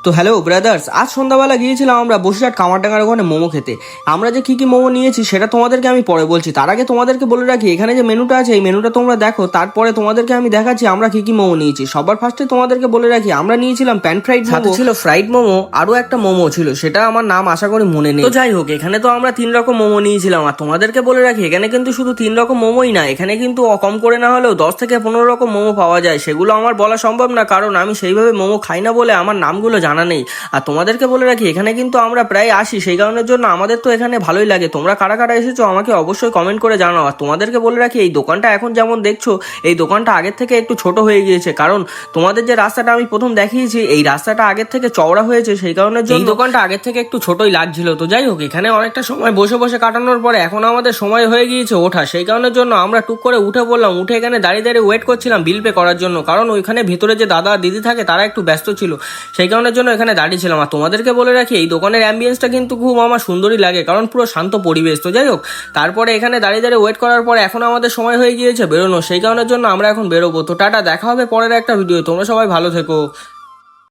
তো hello brothers, আজ সন্ধ্যাবেলা গিয়েছিলাম আমরা বসিরহাট কামারডাঙ্গার ওখানে মোমো খেতে। আমরা যে কি মোমো নিয়েছি সেটা তোমাদেরকে আমি পরে বলছি। তার আগে তোমাদেরকে বলে রাখি, এখানে যে মেনুটা আছে এই মেনুটা তোমরা দেখো, তারপরে তোমাদেরকে আমি দেখাচ্ছি আমরা কি মোমো নিয়েছি। সবার ফার্স্টে তোমাদেরকে বলে রাখি, আমরা নিয়েছিলাম প্যান ফ্রাইড মোমো, ছিল ফ্রাইড মোমো, আরও একটা মোমো ছিল, সেটা আমার নাম আশা করি মনে নেই। তো যাই হোক, এখানে তো আমরা 3 রকম মোমো নিয়েছিলাম। আর তোমাদেরকে বলে রাখি, এখানে কিন্তু শুধু 3 রকম মোমোই না, এখানে কিন্তু কম করে না হলেও 10 থেকে 15 রকম মোমো পাওয়া যায়। সেগুলো আমার বলা সম্ভব না, কারণ আমি সেইভাবে মোমো খাই না বলে আমার নামগুলো জানা নেই। আর তোমাদেরকে বলে রাখি, এখানে কিন্তু আমরা প্রায় আসি, সেই কারণের জন্য আমাদের তো এখানে ভালোই লাগে। তোমরা কারা কারা এসেছো আমাকে অবশ্যই কমেন্ট করে জানাও। আর তোমাদেরকে বলে রাখি, এই দোকানটা এখন যেমন দেখছো, এই দোকানটা আগের থেকে একটু ছোট হয়ে গিয়েছে, কারণ তোমাদের যে রাস্তাটা আমি প্রথম দেখিয়েছি, এই রাস্তাটা আগের থেকে চওড়া হয়েছে, সেই কারণের জন্য এই দোকানটা আগের থেকে একটু ছোটই লাগছিল। তো যাই হোক, এখানে অনেকটা সময় বসে বসে কাটানোর পরে এখন আমাদের সময় হয়ে গিয়েছে ওঠা, সেই কারণের জন্য আমরা টুক করে উঠে পড়লাম। উঠে এখানে দাঁড়িয়ে দাঁড়িয়ে ওয়েট করছিলাম বিল পে করার জন্য, কারণ ওইখানে ভিতরে যে দাদা দিদি থাকে তারা একটু ব্যস্ত ছিল, সেই কারণের জন্য এখানে দাঁড়িয়েছিলাম। আর তোমাদেরকে বলে রাখি, এই দোকানের অ্যাম্বিয়েন্সটা কিন্তু খুব আমার সুন্দরই লাগে, কারণ পুরো শান্ত পরিবেশ। তো যাই হোক, তারপরে এখানে দাঁড়িয়ে দাঁড়িয়ে ওয়েট করার পরে এখন আমাদের সময় হয়ে গিয়েছে বেরোনো, সেই কারণের জন্য আমরা এখন বেরোবো। তো টাটা, দেখা হবে পরের একটা ভিডিও, তোমরা সবাই ভালো থেকো।